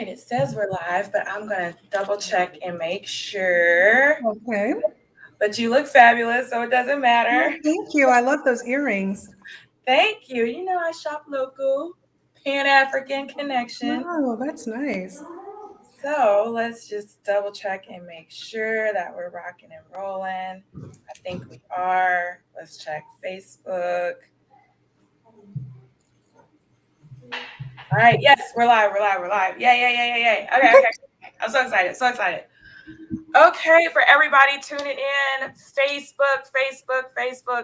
right, it says we're live, but I'm going to double check and make sure. Okay. But you look fabulous, so it doesn't matter. Well, thank you. I love those earrings. Thank you. You know, I shop local, Pan-African connection. Oh, that's nice. So let's just double check and make sure that we're rocking and rolling. I think we are. Let's check Facebook. All right. Yes, we're live. We're live. We're live. Yay. Okay. I'm so excited. So excited. Okay, for everybody tuning in, Facebook,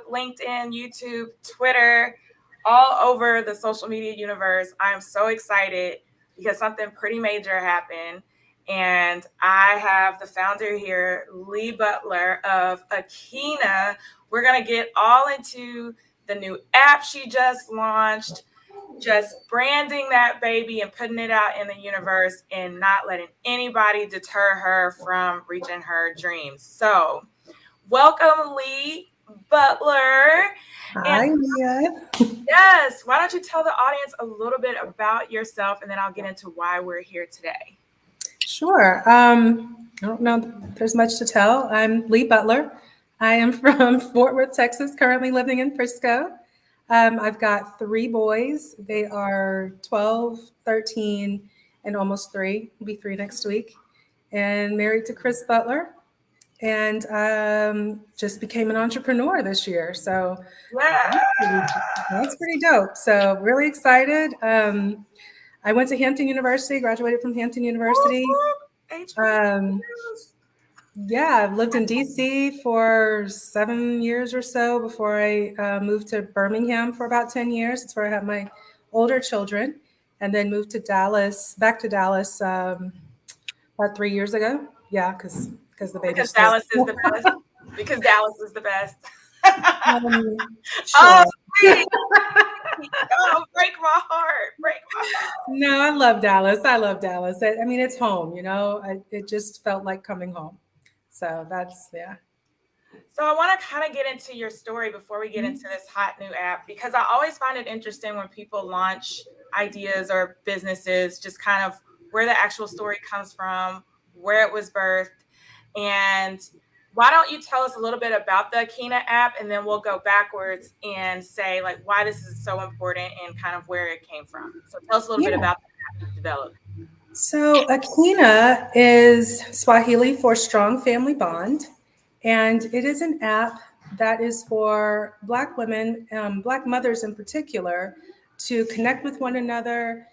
LinkedIn, YouTube, Twitter, all over the social media universe. I am so excited because something pretty major happened. And I have the founder here, Leigh Butler of Akina. We're going to get all into the new app she just launched, just branding that baby and putting it out in the universe and not letting anybody deter her from reaching her dreams. So welcome, Leigh Butler. Hi, Mia. Yes, why don't you tell the audience a little bit about yourself, and then I'll get into why we're here today. Sure. I don't know if there's much to tell. I'm Leigh Butler. I am from Fort Worth, Texas, currently living in Frisco. I've got 3 boys. They are 12, 13, and almost 3. Will be 3 next week. And married to Chris Butler. And just became an entrepreneur this year. So that's pretty dope. So really excited. I went to Hampton University, graduated from Hampton University. Yeah, I've lived in DC for 7 years or so before I moved to Birmingham for about 10 years. It's where I have my older children, and then moved to Dallas, back to Dallas about 3 years ago. Yeah, because the baby's still. Dallas is the best. Because Dallas is the best. Sure. Oh, break my heart. No, I love Dallas. I mean, it's home, you know. It just felt like coming home. So that's, yeah. So I want to kind of get into your story before we get into this hot new app, because I always find it interesting when people launch ideas or businesses, just kind of where the actual story comes from, where it was birthed. And why don't you tell us a little bit about the Akina app, and then we'll go backwards and say like why this is so important and kind of where it came from. So tell us a little bit about the app you developed. So Akina is Swahili for strong family bond, and it is an app that is for Black women, Black mothers in particular, to connect with one another,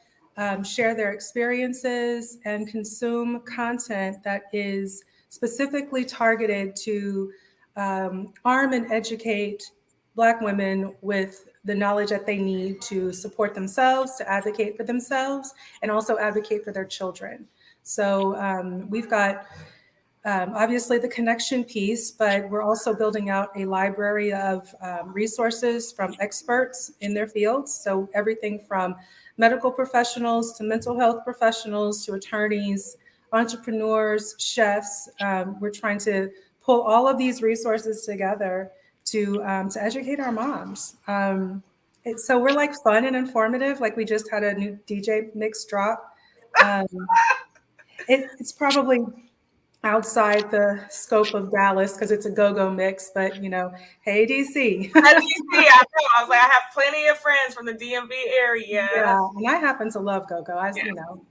share their experiences, and consume content that is specifically targeted to arm and educate Black women with the knowledge that they need to support themselves, to advocate for themselves, and also advocate for their children. So we've got obviously the connection piece, but we're also building out a library of resources from experts in their fields. So everything from medical professionals to mental health professionals to attorneys, entrepreneurs, chefs. We're trying to pull all of these resources together to educate our moms. So we're like fun and informative. Like we just had a new DJ mix drop. It's probably outside the scope of Dallas because it's a go-go mix, but you know, hey DC. I know. I was like, I have plenty of friends from the DMV area. Yeah, and I happen to love go-go. You know,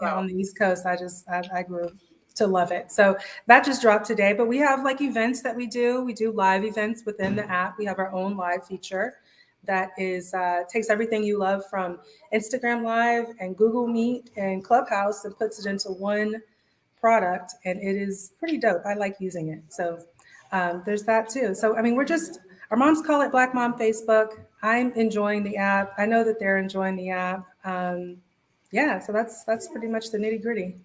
on the East Coast, I grew to love it. So that just dropped today, but we have like events that we do. We do live events within the app. We have our own live feature that is takes everything you love from Instagram Live and Google Meet and Clubhouse and puts it into one product, and it is pretty dope. I like using it. So there's that too. So I mean, our moms call it Black Mom Facebook. I'm enjoying the app. I know that they're enjoying the app. Yeah, so that's pretty much the nitty gritty.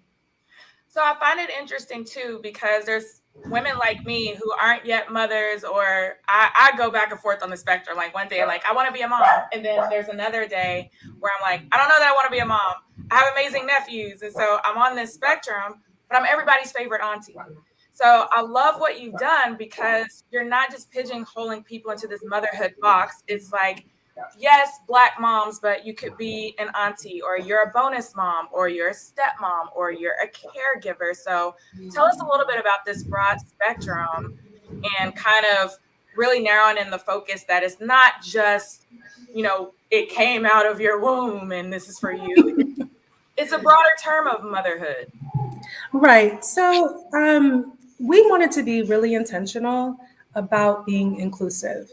So I find it interesting too, because there's women like me who aren't yet mothers, or I go back and forth on the spectrum. Like one day, like I want to be a mom, and then there's another day where I'm like, I don't know that I want to be a mom. I have amazing nephews, and so I'm on this spectrum, but I'm everybody's favorite auntie. So I love what you've done because you're not just pigeonholing people into this motherhood box. It's like yes, Black moms, but you could be an auntie, or you're a bonus mom, or you're a stepmom, or you're a caregiver. So tell us a little bit about this broad spectrum and kind of really narrowing in the focus that it's not just, it came out of your womb and this is for you. It's a broader term of motherhood. Right. So we wanted to be really intentional about being inclusive,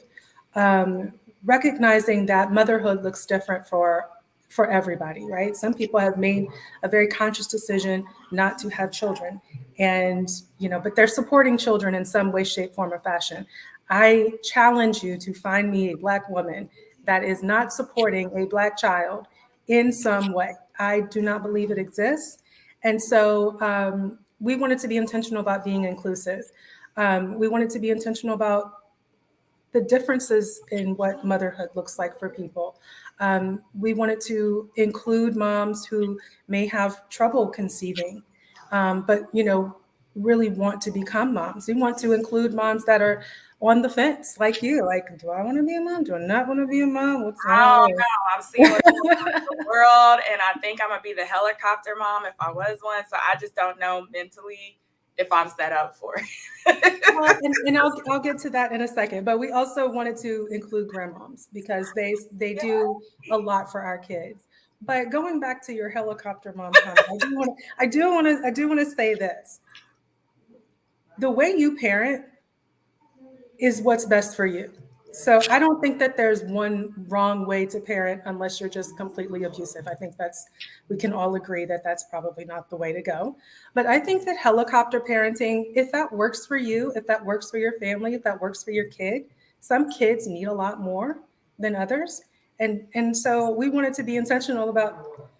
um, recognizing that motherhood looks different for everybody. Right. Some people have made a very conscious decision not to have children, and but they're supporting children in some way, shape, form, or fashion. I challenge you to find me a Black woman that is not supporting a Black child in some way. I do not believe it exists. And so we wanted to be intentional about being inclusive. We wanted to be intentional about the differences in what motherhood looks like for people. We wanted to include moms who may have trouble conceiving, but really want to become moms. We want to include moms that are on the fence, like you. Like, do I want to be a mom? Do I not want to be a mom? What's I I don't don't know. know. I'm seeing what's going on in the world, and I think I'm gonna be the helicopter mom if I was one. So I just don't know mentally if I'm set up for it. Well, and I'll get to that in a second. But we also wanted to include grandmoms because they do a lot for our kids. But going back to your helicopter mom comment, I do want to say this: the way you parent is what's best for you. So I don't think that there's one wrong way to parent unless you're just completely abusive. I think we can all agree that that's probably not the way to go. But I think that helicopter parenting, if that works for you, if that works for your family, if that works for your kid, some kids need a lot more than others. And so we wanted to be intentional about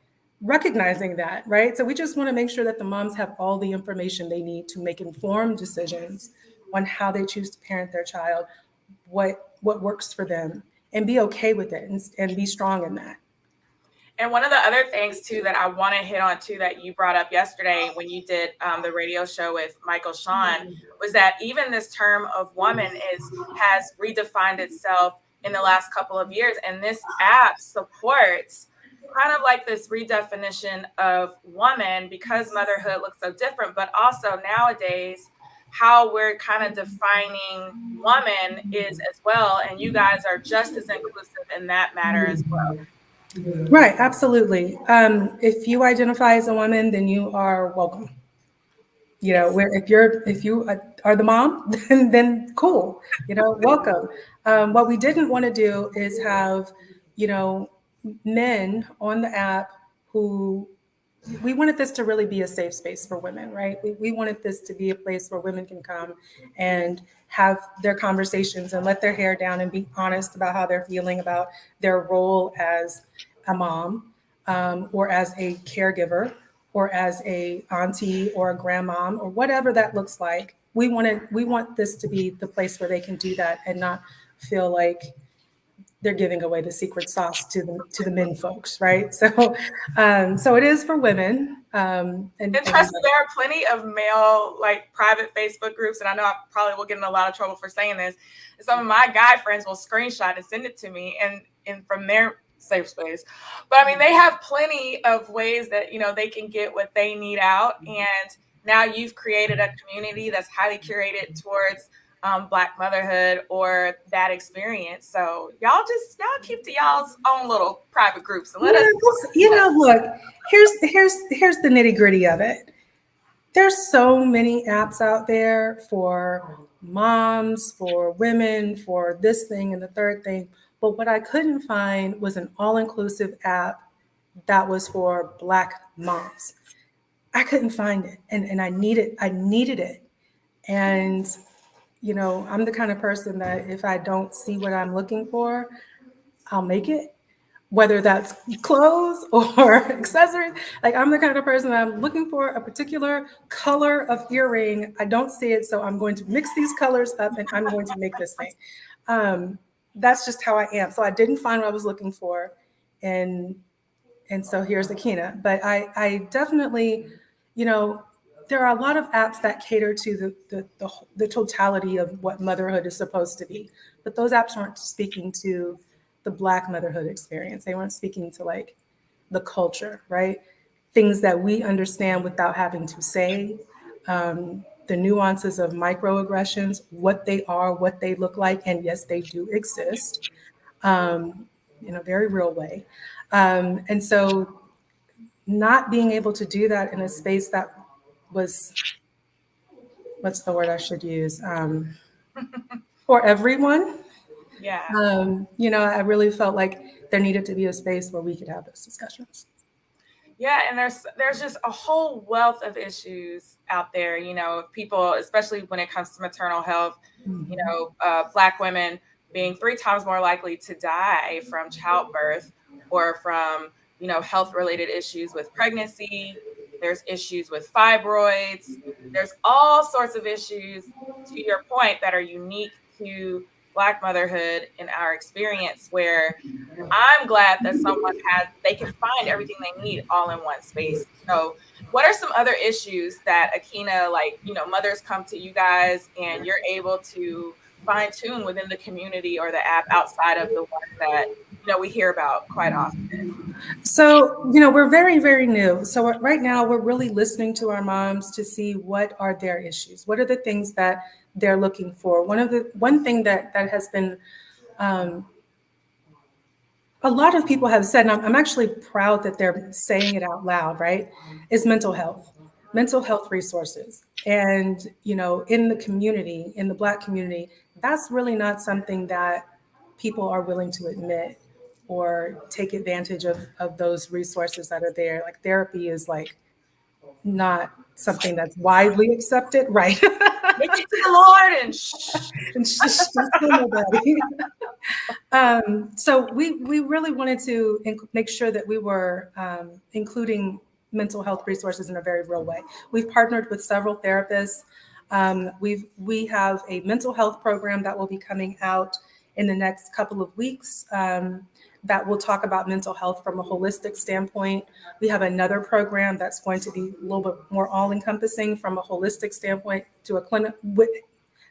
recognizing that, right? So we just want to make sure that the moms have all the information they need to make informed decisions on how they choose to parent their child, what works for them, and be okay with it and be strong in that. And one of the other things too that I want to hit on too that you brought up yesterday when you did the radio show with Michael Sean was that even this term of woman has redefined itself in the last couple of years, and this app supports kind of like this redefinition of woman because motherhood looks so different, but also nowadays how we're kind of defining woman is as well, and you guys are just as inclusive in that matter as well. Right, absolutely. If you identify as a woman, then you are welcome. Yes. Where if you are the mom, then cool. Welcome. What we didn't want to do is have you know men on the app who we wanted this to really be a safe space for women, right? We wanted this to be a place where women can come and have their conversations and let their hair down and be honest about how they're feeling about their role as a mom, or as a caregiver, or as a auntie or a grandmom, or whatever that looks like. We want this to be the place where they can do that and not feel like they're giving away the secret sauce to the men folks, right? So it is for women, And trust me, there are plenty of male like private Facebook groups, and I know I probably will get in a lot of trouble for saying this. Some of my guy friends will screenshot and send it to me, and from their safe space. But I mean, they have plenty of ways that they can get what they need out, and now you've created a community that's highly curated towards Black motherhood or that experience. So y'all keep to y'all's own little private groups and let us. Look, here's the nitty gritty of it. There's so many apps out there for moms, for women, for this thing and the third thing. But what I couldn't find was an all-inclusive app that was for Black moms. I couldn't find it, and I needed it. And I'm the kind of person that if I don't see what I'm looking for, I'll make it, whether that's clothes or accessories. Like, I'm the kind of person that I'm looking for a particular color of earring. I don't see it, so I'm going to mix these colors up and I'm going to make this thing. That's just how I am. So I didn't find what I was looking for, and so here's Akina. But I definitely, you know, there are a lot of apps that cater to the totality of what motherhood is supposed to be, but those apps aren't speaking to the Black motherhood experience. They weren't speaking to like the culture, right? Things that we understand without having to say, the nuances of microaggressions, what they are, what they look like, and yes, they do exist in a very real way. And so, not being able to do that in a space that was, what's the word I should use, for everyone, Yeah. I really felt like there needed to be a space where we could have those discussions. Yeah, and there's just a whole wealth of issues out there, people, especially when it comes to maternal health, Black women being 3 times more likely to die from childbirth or from, health related issues with pregnancy. There's issues with fibroids. There's all sorts of issues, to your point, that are unique to Black motherhood in our experience, where I'm glad that they can find everything they need all in one space. So, what are some other issues that Akina, like, mothers come to you guys and you're able to fine tune within the community or the app outside of the ones that, we hear about quite often? So, we're very, very new. So right now we're really listening to our moms to see what are their issues. What are the things that they're looking for? One thing that has been a lot of people have said, and I'm actually proud that they're saying it out loud, right? Is mental health resources. And, in the community, in the Black community, that's really not something that people are willing to admit or take advantage of those resources that are there. Like therapy is like not something that's widely accepted, right? Take it to the Lord and shh. And just don't tell nobody. So we really wanted to make sure that we were including mental health resources in a very real way. We've partnered with several therapists. We have a mental health program that will be coming out in the next couple of weeks that will talk about mental health from a holistic standpoint. We have another program that's going to be a little bit more all-encompassing from a holistic standpoint to a clinic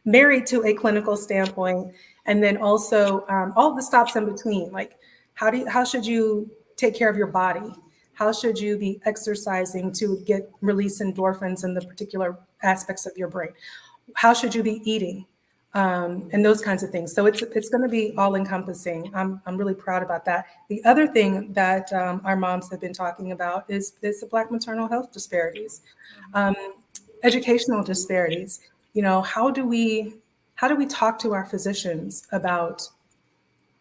married to a clinical standpoint, and then also all of the stops in between. Like, how should you take care of your body? How should you be exercising to get release endorphins in the particular aspects of your brain? How should you be eating? And those kinds of things. So it's going to be all encompassing. I'm really proud about that. The other thing that our moms have been talking about is the Black maternal health disparities, educational disparities. How do we talk to our physicians about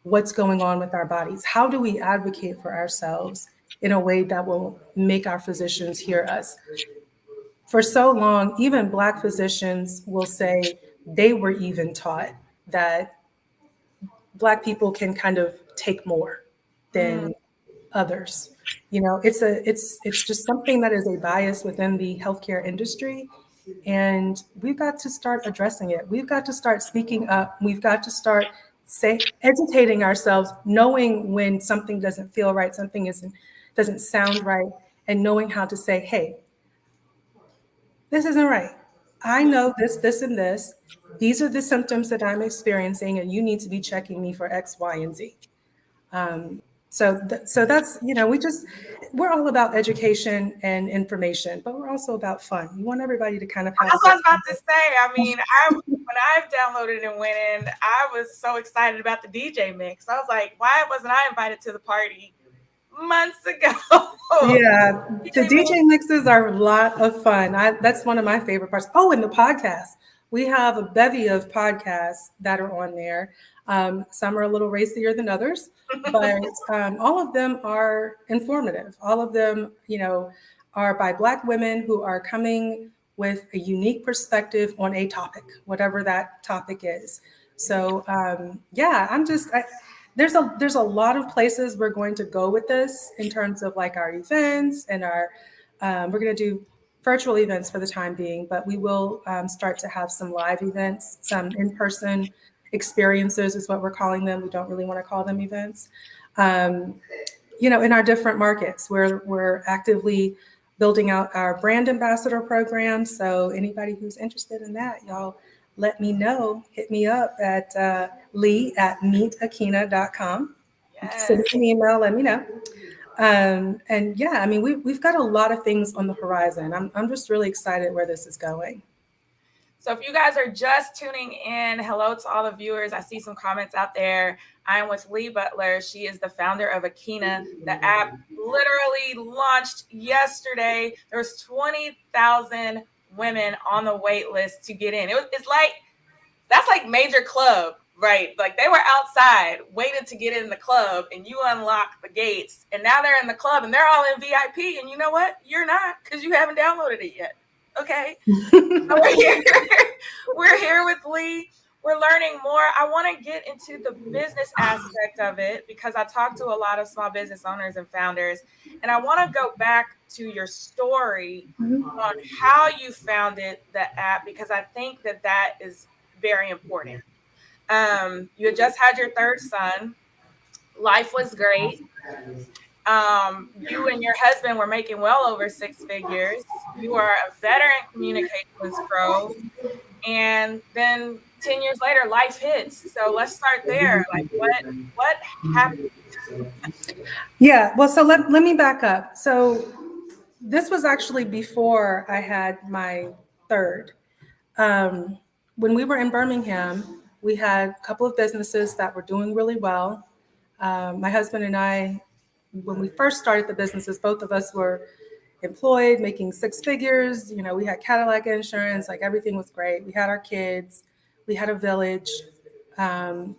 what's going on with our bodies? How do we advocate for ourselves in a way that will make our physicians hear us? For so long, even Black physicians will say they were even taught that Black people can kind of take more than others. It's just something that is a bias within the healthcare industry. And we've got to start addressing it. We've got to start speaking up. We've got to start educating ourselves, knowing when something doesn't feel right, something doesn't sound right, and knowing how to say, hey, this isn't right. I know this, and this. These are the symptoms that I'm experiencing, and you need to be checking me for X, Y, and Z. So that's, we're all about education and information, but we're also about fun. We want everybody to kind of have. That's what I was about to say. I mean, when I've downloaded and went in, I was so excited about the DJ mix. I was like, why wasn't I invited to the party months ago? Yeah, the DJ mixes are a lot of fun. That's one of my favorite parts. Oh, and the podcast. We have a bevy of podcasts that are on there. Some are a little racier than others, but all of them are informative. All of them, are by Black women who are coming with a unique perspective on a topic, whatever that topic is. So there's a lot of places we're going to go with this in terms of like our events and we're going to do virtual events for the time being, but we will start to have some live events, some in-person experiences is what we're calling them. We don't really want to call them events. In our different markets, we're actively building out our brand ambassador program. So anybody who's interested in that, y'all let me know. Hit me up at Leigh@meetakina.com. Send Yes. me an email, let me know. And yeah, I mean, we've got a lot of things on the horizon. I'm just really excited where this is going. So if you guys are just tuning in, hello to all the viewers. I see some comments out there. I am with Leigh Butler. She is the founder of Akina. The app literally launched yesterday. There was 20,000 women on the wait list to get in. It's like, that's like major club, right? Like they were outside waiting to get in the club and you unlock the gates and now they're in the club and they're all in VIP. And you know what? You're not, because you haven't downloaded it yet. Okay. We're here. We're here with Leigh. We're learning more. I want to get into the business aspect of it because I talk to a lot of small business owners and founders, and I want to go back to your story on how you founded the app because I think that is very important. You had just had your third son. Life was great. You and your husband were making well over six figures. You are a veteran communications pro. And then 10 years later, life hits. So let's start there. Like what happened? Yeah, well, so let me back up. So this was actually before I had my third. Um, when we were in Birmingham, we had a couple of businesses that were doing really well. My husband and I, when we first started the businesses, both of us were employed, making six figures. You know, we had Cadillac insurance, like everything was great. We had our kids, we had a village. Um,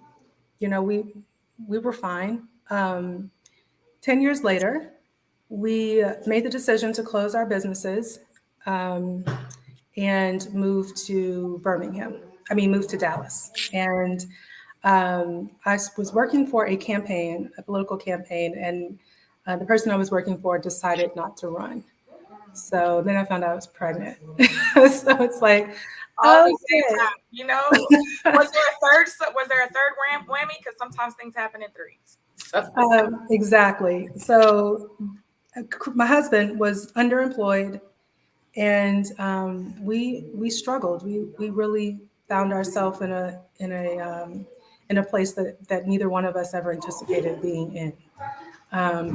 you know, we were fine. 10 years later, we made the decision to close our businesses um, and move to Birmingham. I mean, move to Dallas. And I was working for a campaign, a political campaign, and the person I was working for decided not to run. So then I found out I was pregnant. So it's like, All at the same okay. time, you know? Was there a third whammy? Because sometimes things happen in threes. So Exactly. So my husband was underemployed, and we struggled. We really found ourselves in a place that neither one of us ever anticipated being in.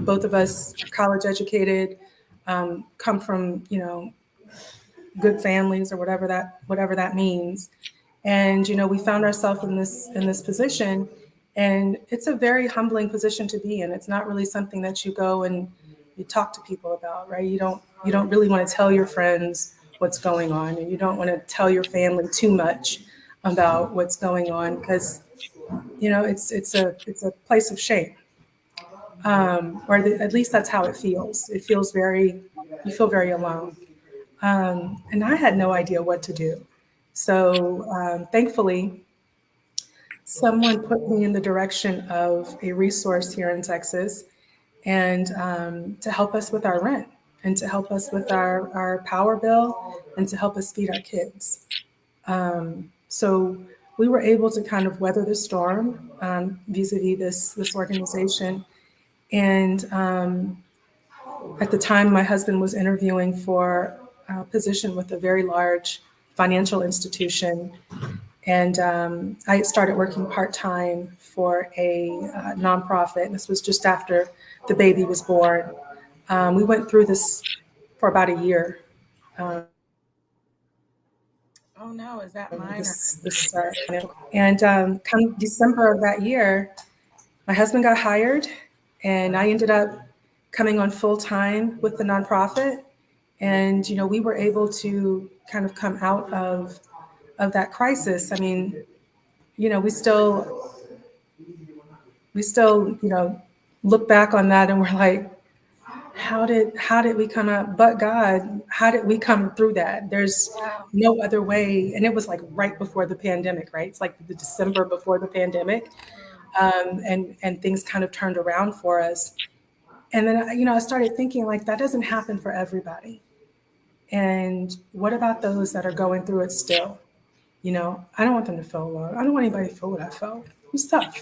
Both of us are college educated, come from good families or whatever that means. And we found ourselves in this position, and it's a very humbling position to be in. It's not really something that you go and you talk to people about, right? You don't really want to tell your friends what's going on, and you don't want to tell your family too much about what's going on because it's a place of shame, at least that's how it feels. It feels very you feel very alone. And I had no idea what to do. So thankfully, someone put me in the direction of a resource here in Texas, and to help us with our rent, and to help us with our power bill, and to help us feed our kids. So we were able to kind of weather the storm vis-a-vis this organization. And at the time, my husband was interviewing for a position with a very large financial institution. And I started working part time for a nonprofit. This was just after the baby was born. We went through this for about a year. oh no, is that mine or This and come December of that year, my husband got hired, and I ended up coming on full time with the nonprofit. And we were able to kind of come out of that crisis. I mean, we still look back on that and we're like, how did we come out? But God, how did we come through that? There's wow. no other way. And it was like right before the pandemic, right? It's like the December before the pandemic, and things kind of turned around for us. And then I started thinking like that doesn't happen for everybody. And what about those that are going through it still? I don't want them to feel alone. I don't want anybody to feel what I felt. It's tough.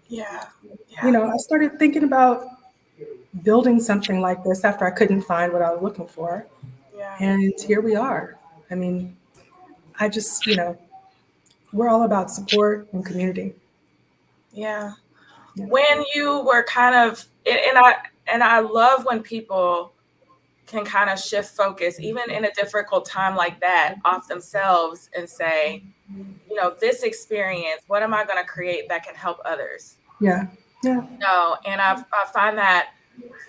Yeah. Yeah. I started thinking about building something like this after I couldn't find what I was looking for. Yeah. And here we are. I mean, I just, we're all about support and community. Yeah. when you were kind of, and I love when people can kind of shift focus, even in a difficult time like that, off themselves and say, this experience, what am I going to create that can help others? Yeah. Yeah. No, and I find that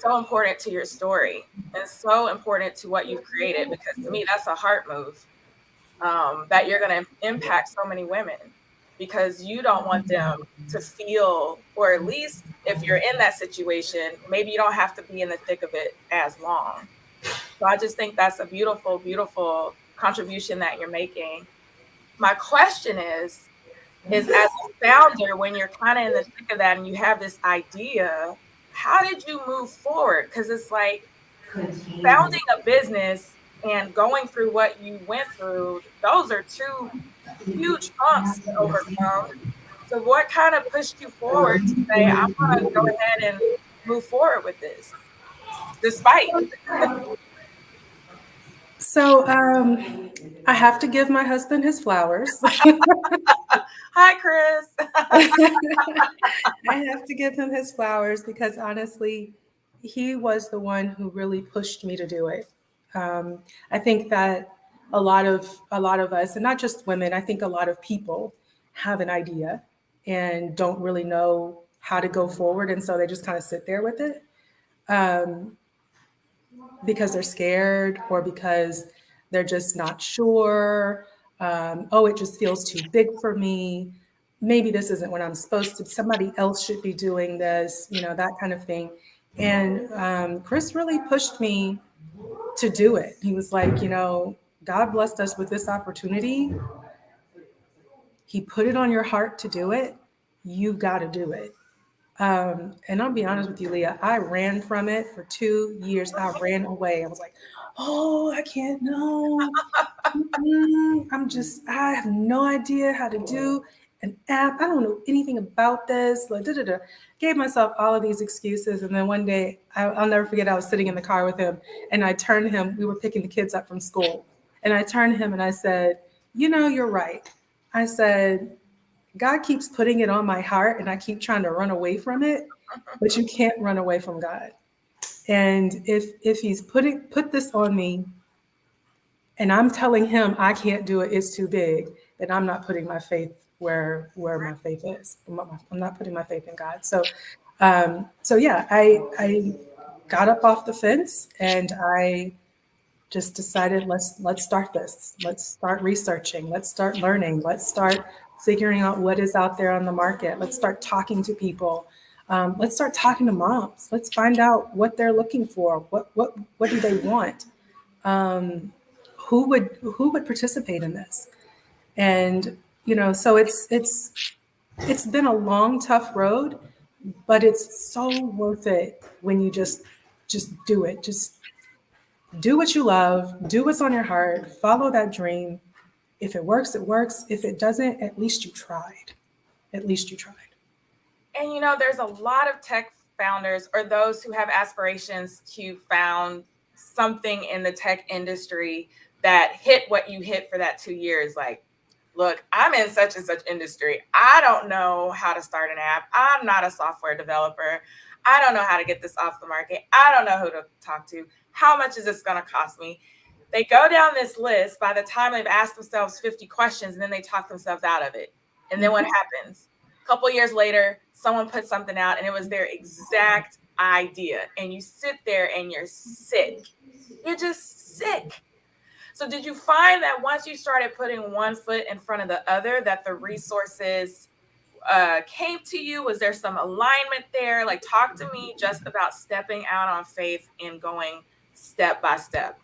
so important to your story and so important to what you've created, because to me, that's a heart move, that you're going to impact so many women, because you don't want them to feel, or at least if you're in that situation, maybe you don't have to be in the thick of it as long. So I just think that's a beautiful, beautiful contribution that you're making. My question is as a founder, when you're kind of in the thick of that and you have this idea, how did you move forward? Because it's like founding a business and going through what you went through, those are two huge bumps to overcome. So what kind of pushed you forward to say, I want to go ahead and move forward with this, despite? So I have to give my husband his flowers. Hi, Chris. I have to give him his flowers because honestly, he was the one who really pushed me to do it. I think that a lot of us, and not just women, I think a lot of people have an idea and don't really know how to go forward, and so they just kind of sit there with it. Um, because they're scared or because they're just not sure. Oh, it just feels too big for me. Maybe this isn't what I'm supposed to. Somebody else should be doing this, that kind of thing. And Chris really pushed me to do it. He was like, God blessed us with this opportunity. He put it on your heart to do it. You've got to do it. And I'll be honest with you, Leah, I ran from it for 2 years. I ran away. I was like, oh, I can't know. I have no idea how to do an app. I don't know anything about this. Like, da, da, da. Gave myself all of these excuses. And then one day, I'll never forget, I was sitting in the car with him and I turned to him. We were picking the kids up from school. And I turned to him and I said, you're right. I said, God keeps putting it on my heart and I keep trying to run away from it, but you can't run away from God. And if he's put this on me and I'm telling him I can't do it, it's too big, then I'm not putting my faith where my faith is. I'm not putting my faith in God. So yeah, I got up off the fence and I just decided let's start this. Let's start researching. Let's start learning. Let's start figuring out what is out there on the market. Let's start talking to people. Let's start talking to moms. Let's find out what they're looking for. What do they want? Who would participate in this? And so it's been a long, tough road, but it's so worth it when you just do it. Just do what you love, do what's on your heart, follow that dream. If it works, it works. If it doesn't, at least you tried. At least you tried. And there's a lot of tech founders, or those who have aspirations to found something in the tech industry, that hit what you hit for that 2 years. Like, look, I'm in such and such industry. I don't know how to start an app. I'm not a software developer. I don't know how to get this off the market. I don't know who to talk to. How much is this going to cost me? They go down this list. By the time they've asked themselves 50 questions, and then they talk themselves out of it. And then what happens? A couple of years later, someone put something out and it was their exact idea. And you sit there and you're sick. You're just sick. So did you find that once you started putting one foot in front of the other, that the resources came to you? Was there some alignment there? Like, talk to me just about stepping out on faith and going step by step.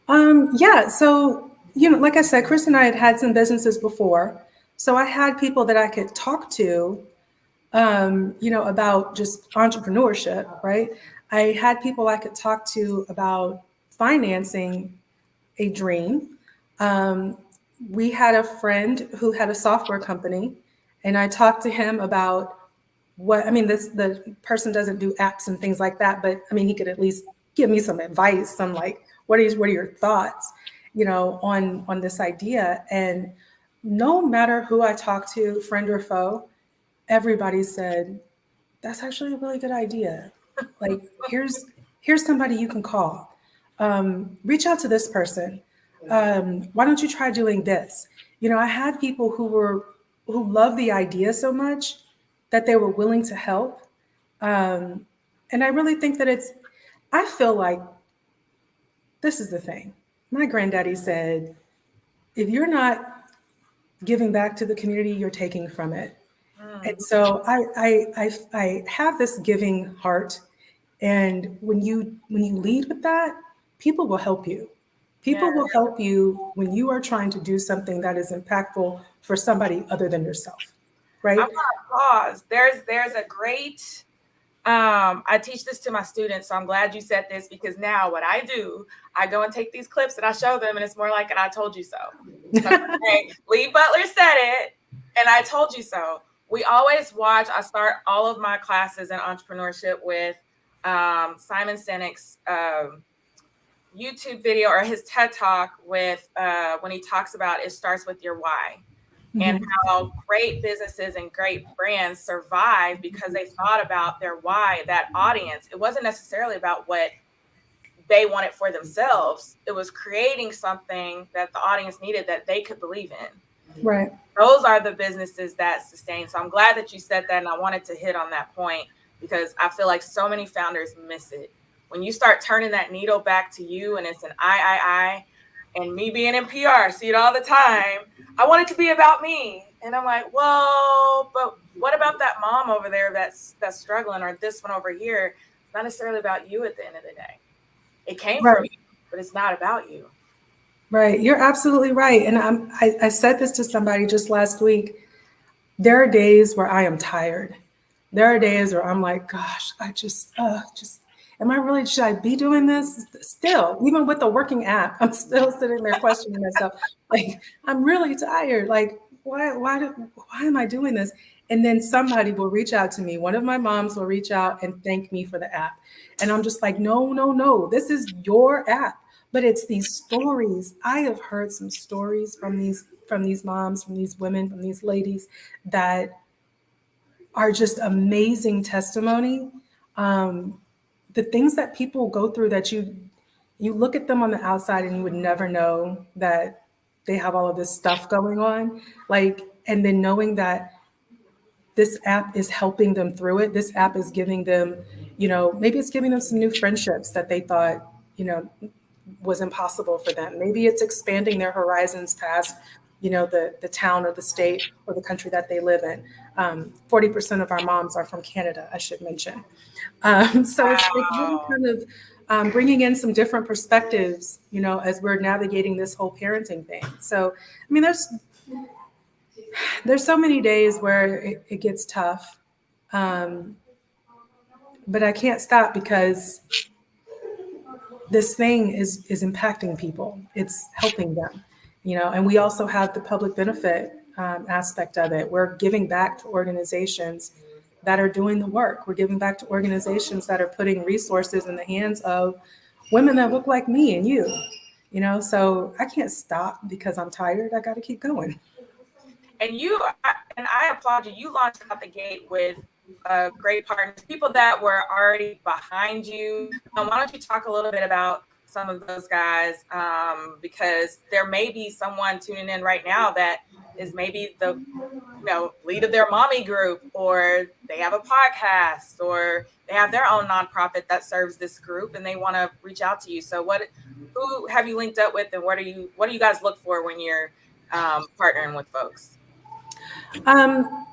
Yeah. So, like I said, Chris and I had some businesses before. So I had people that I could talk to, about just entrepreneurship, right? I had people I could talk to about financing a dream. Um, we had a friend who had a software company, and I talked to him about the person doesn't do apps and things like that, but I mean, he could at least give me some advice, some like, what are your thoughts, on this idea? And no matter who I talk to, friend or foe, everybody said, that's actually a really good idea. Like, here's somebody you can call. Reach out to this person. Why don't you try doing this? I had people who loved the idea so much that they were willing to help. Um, and I really think that I feel like this is the thing. My granddaddy said, if you're not giving back to the community, you're taking from it. And Mm, so I have this giving heart, and when you lead with that, people will help you. yeah. People will help you when you are trying to do something that is impactful for somebody other than yourself, I'm right? gonna pause. There's a great I teach this to my students, so I'm glad you said this because now what I do, I go and take these clips and I show them, and it's more like an "I told you so." So hey, Leigh Butler said it, and I told you so. We always watch. I start all of my classes in entrepreneurship with Simon Sinek's YouTube video or his TED talk with when he talks about it starts with your why and Mhm. how great businesses and great brands survive because they thought about their why, that audience. It wasn't necessarily about what they wanted for themselves. It was creating something that the audience needed that they could believe in. Right. Those are the businesses that sustain. So I'm glad that you said that. And I wanted to hit on that point because I feel like so many founders miss it. When you start turning that needle back to you and it's an I, and me being in PR, see it all the time. I want it to be about me. And I'm like, well, but what about that mom over there that's struggling or this one over here? It's not necessarily about you at the end of the day. It came from Right. you, but it's not about you. Right. You're absolutely right. And I said this to somebody just last week. There are days where I am tired. There are days where I'm like, gosh, am I really, should I be doing this? Still, even with the working app, I'm still sitting there questioning myself. Like, I'm really tired. Like, why am I doing this? And then somebody will reach out to me. One of my moms will reach out and thank me for the app. And I'm just like, no, no, no, this is your app. But it's these stories. I have heard some stories from these moms, from these women, from these ladies that are just amazing testimony. Um, the things that people go through that you look at them on the outside and you would never know that they have all of this stuff going on. Like, and then knowing that this app is helping them through it. This app is giving them, maybe it's giving them some new friendships that they thought, was impossible for them. Maybe it's expanding their horizons past, the town or the state or the country that they live in. 40% of our moms are from Canada, I should mention. So it's really Wow. kind of bringing in some different perspectives, as we're navigating this whole parenting thing. So, I mean, there's so many days where it gets tough, um, but I can't stop because this thing is impacting people. It's helping them, and we also have the public benefit aspect of it. We're giving back to organizations that are doing the work. We're giving back to organizations that are putting resources in the hands of women that look like me and you. So I can't stop because I'm tired. I got to keep going. And I applaud you. You launched out the gate with great partners, people that were already behind you. Why don't you talk a little bit about some of those guys? Because there may be someone tuning in right now that is maybe the lead of their mommy group, or they have a podcast, or they have their own nonprofit that serves this group, and they want to reach out to you. So, who have you linked up with, and what do you guys look for when you're partnering with folks? Um,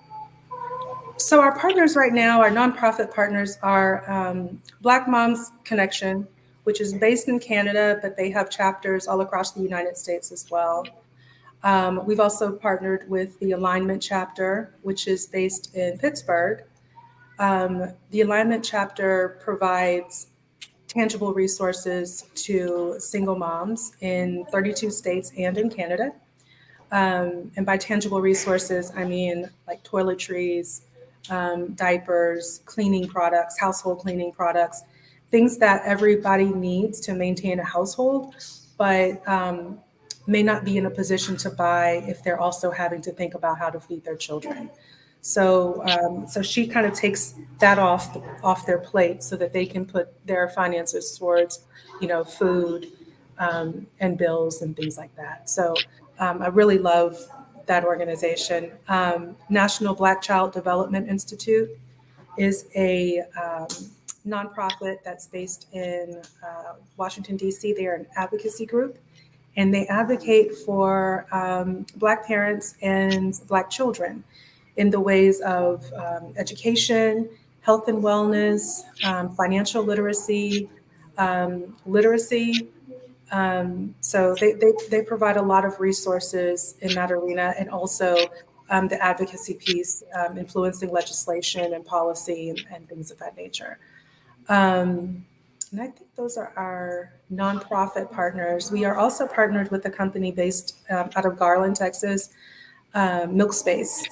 so our partners right now, our nonprofit partners are Black Moms Connection, which is based in Canada, but they have chapters all across the United States as well. We've also partnered with the Alignment Chapter, which is based in Pittsburgh. The Alignment Chapter provides tangible resources to single moms in 32 states and in Canada. And by tangible resources, I mean like toiletries, diapers, cleaning products, household cleaning products, things that everybody needs to maintain a household, but may not be in a position to buy if they're also having to think about how to feed their children. So she kind of takes that off their plate so that they can put their finances towards, food and bills and things like that. So I really love that organization. National Black Child Development Institute is a nonprofit that's based in Washington, D.C. They are an advocacy group, and they advocate for Black parents and Black children in the ways of education, health and wellness, financial literacy. So they provide a lot of resources in that arena, and also the advocacy piece, influencing legislation and policy and things of that nature. And I think those are our nonprofit partners. We are also partnered with a company based out of Garland, Texas, Milk Space.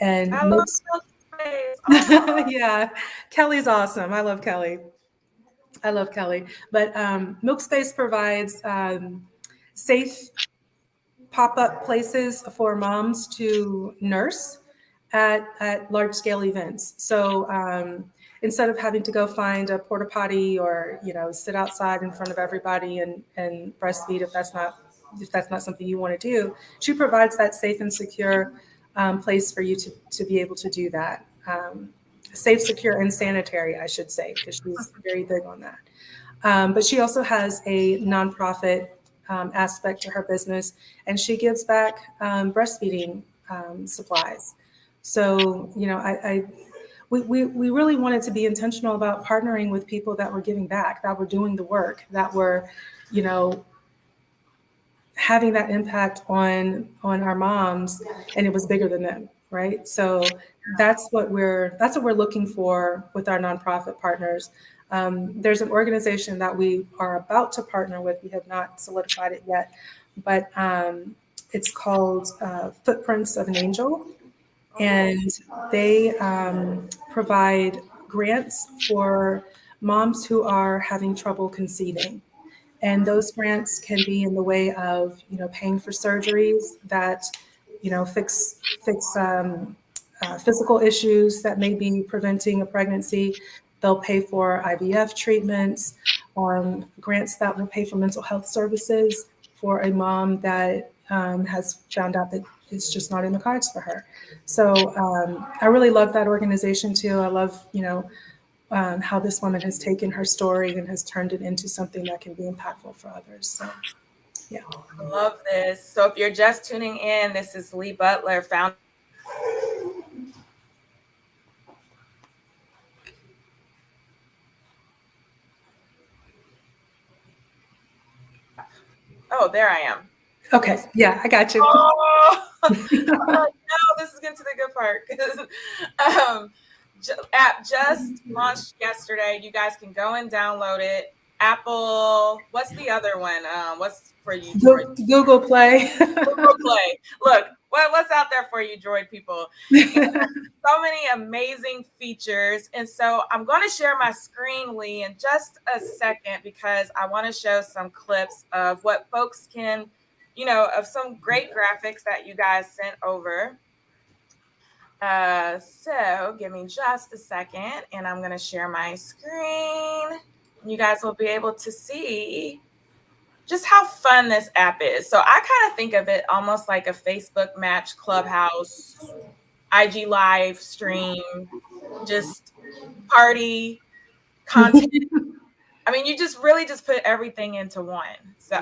And I love Milk, Milk Space. Oh. yeah, Kelly's awesome. I love Kelly. I love Kelly. But Milk Space provides safe pop-up places for moms to nurse at large-scale events. So instead of having to go find a porta potty or sit outside in front of everybody and breastfeed if that's not something you want to do, she provides that safe and secure place for you to be able to do that. Safe, secure, and sanitary, I should say, because she's very big on that. But she also has a nonprofit aspect to her business, and she gives back breastfeeding supplies. So, we really wanted to be intentional about partnering with people that were giving back, that were doing the work, that were, having that impact on our moms, and it was bigger than them, right? So that's what we're looking for with our nonprofit partners. There's an organization that we are about to partner with. We have not solidified it yet, but it's called Footprints of an Angel, and they provide grants for moms who are having trouble conceiving. And those grants can be in the way of, paying for surgeries that, fix physical issues that may be preventing a pregnancy. They'll pay for IVF treatments, grants that will pay for mental health services for a mom that has found out that it's just not in the cards for her. So I really love that organization too. I love, how this woman has taken her story and has turned it into something that can be impactful for others. So, yeah. I love this. So if you're just tuning in, this is Leigh Butler, founder. Oh, there I am. Okay. Yeah, I got you. Oh, no, this is getting to the good part. App just launched yesterday. You guys can go and download it. Apple, what's the other one? What's for you, Droid? Google Play. Google Play. Look, what's out there for you, Droid people? So many amazing features. And so I'm going to share my screen, Leigh, in just a second, because I want to show some clips of what folks can, of some great graphics that you guys sent over. So give me just a second, and I'm going to share my screen. You guys will be able to see just how fun this app is. So I kind of think of it almost like a Facebook Match, Clubhouse, IG live stream, just party content. I mean, you just really just put everything into one. So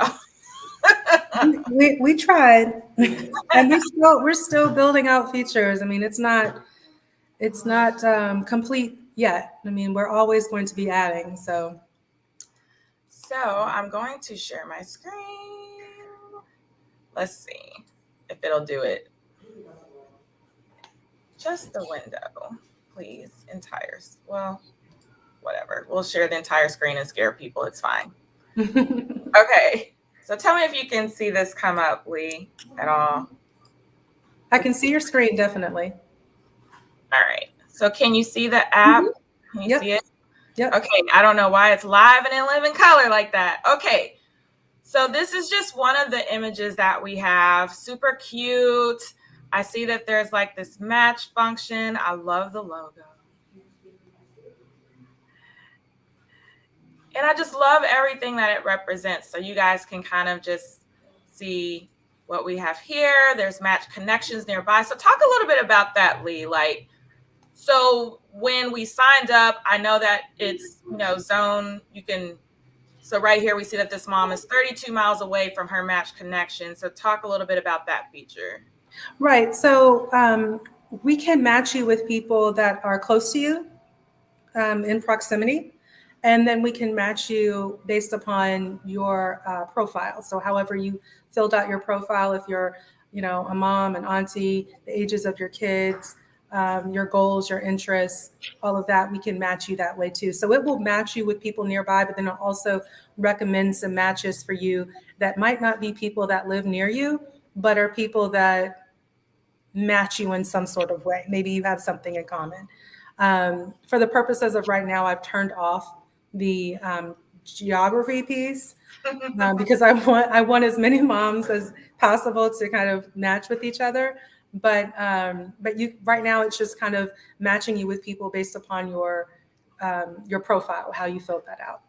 we tried, and we're still building out features. I mean, it's not complete yet. I mean, we're always going to be adding. So I'm going to share my screen. Let's see if it'll do it. Just the window, please. Well, whatever. We'll share the entire screen and scare people. It's fine. Okay. So tell me if you can see this come up, Leigh, at all. I can see your screen, definitely. All right. So can you see the app? Can you see it? Yep. Okay. I don't know why it's live and in living color like that. Okay. So this is just one of the images that we have. Super cute. I see that there's like this match function. I love the logo. And I just love everything that it represents. So you guys can kind of just see what we have here. There's match connections nearby. So talk a little bit about that, Leigh. Like, so when we signed up, I know that it's, zone, so right here we see that this mom is 32 miles away from her match connection. So talk a little bit about that feature. Right. So we can match you with people that are close to you in proximity. And then we can match you based upon your profile. So however you filled out your profile, if you're, a mom, an auntie, the ages of your kids, your goals, your interests, all of that, we can match you that way too. So it will match you with people nearby, but then it'll also recommend some matches for you that might not be people that live near you, but are people that match you in some sort of way. Maybe you have something in common. For the purposes of right now, I've turned off the geography piece because I want as many moms as possible to kind of match with each other. But you right now it's just kind of matching you with people based upon your profile, how you filled that out.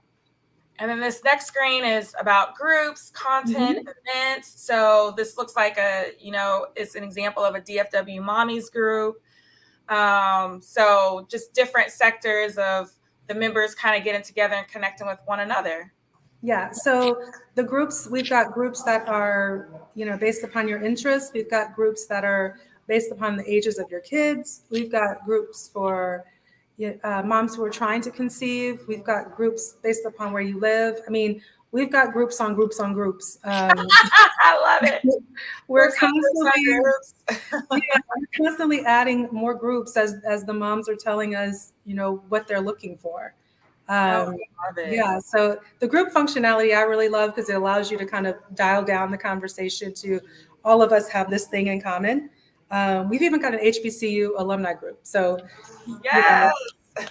And then this next screen is about groups, content, events. So this looks like it's an example of a DFW Mommies group. So just different sectors of the members kind of getting together and connecting with one another. Yeah. So the groups, we've got groups that are, based upon your interests. We've got groups that are based upon the ages of your kids. We've got groups for moms who are trying to conceive. We've got groups based upon where you live. I mean, we've got groups on groups on groups. I love it. We're constantly adding more groups as the moms are telling us, what they're looking for. Love it. Yeah, so the group functionality I really love because it allows you to kind of dial down the conversation to all of us have this thing in common. We've even got an HBCU alumni group. So, yes.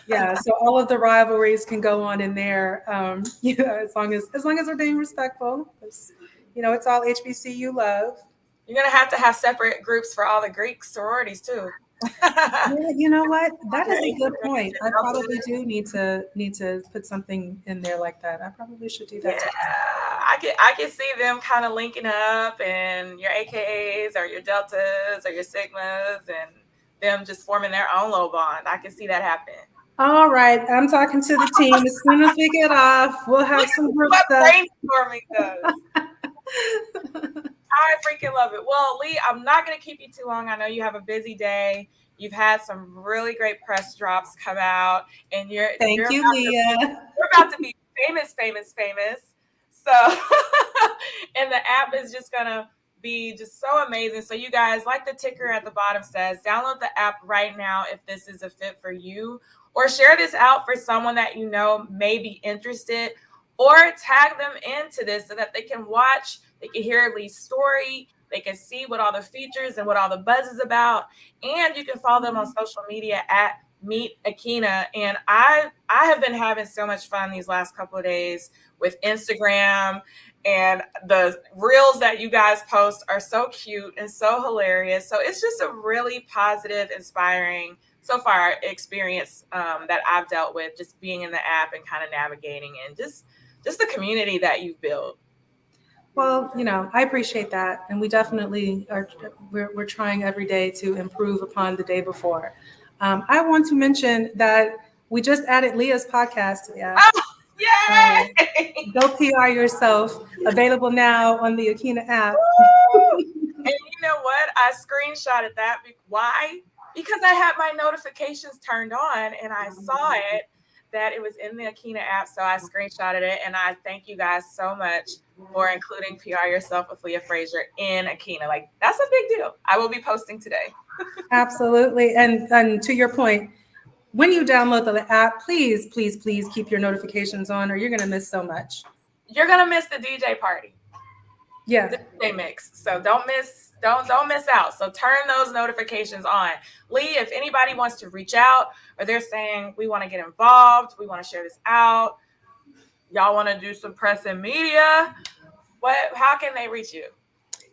Yeah, so all of the rivalries can go on in there, as long as we're being respectful. It's all HBCU love. You're going to have separate groups for all the Greek sororities too. Yeah, you know what? That is a good point. I probably do need to put something in there like that. I probably should do that. Yeah, I can see them kind of linking up, and your AKAs or your deltas or your sigmas, and them just forming their own little bond. I can see that happen. All right, I'm talking to the team. As soon as we get off, we'll have some group stuff. Brainstorming does. I freaking love it. Well, Leigh, I'm not going to keep you too long. I know you have a busy day. You've had some really great press drops come out, and Thank you, Leah. You're about to be famous. So, and the app is just going to be just so amazing. So you guys, like the ticker at the bottom says, download the app right now if this is a fit for you, or share this out for someone that you know may be interested, or tag them into this so that they can watch, they can hear Leigh's story, they can see what all the features and what all the buzz is about. And you can follow them on social media at Meet Akina. And I have been having so much fun these last couple of days with Instagram, and the reels that you guys post are so cute and so hilarious. So it's just a really positive, inspiring, so far, experience that I've dealt with, just being in the app and kind of navigating, and just the community that you've built. Well, I appreciate that. And we definitely we're trying every day to improve upon the day before. I want to mention that we just added Leah's podcast. Yeah. Oh, yay! Go PR yourself. Available now on the Akina app. And you know what? I screenshotted that. Why? Because I had my notifications turned on and I saw it, that it was in the Akina app. So I screenshotted it, and I thank you guys so much for including PR yourself with Leah Frazier in Akina. Like, that's a big deal. I will be posting today. Absolutely. And to your point, when you download the app, please keep your notifications on, or you're going to miss so much. You're going to miss the DJ party. Yeah. The DJ mix. So don't miss out. So turn those notifications on. Leigh, if anybody wants to reach out, or they're saying, we want to get involved, we want to share this out, y'all want to do some press and media, how can they reach you?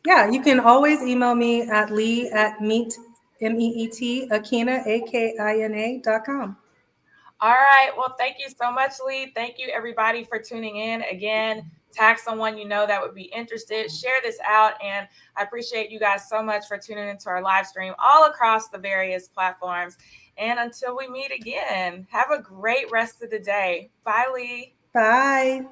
Yeah, you can always email me at Leigh at meet, Akina, AKINA.com. All right. Well, thank you so much, Leigh. Thank you, everybody, for tuning in. Again, tag someone you know that would be interested. Share this out. And I appreciate you guys so much for tuning into our live stream all across the various platforms. And until we meet again, have a great rest of the day. Bye, Leigh. Bye.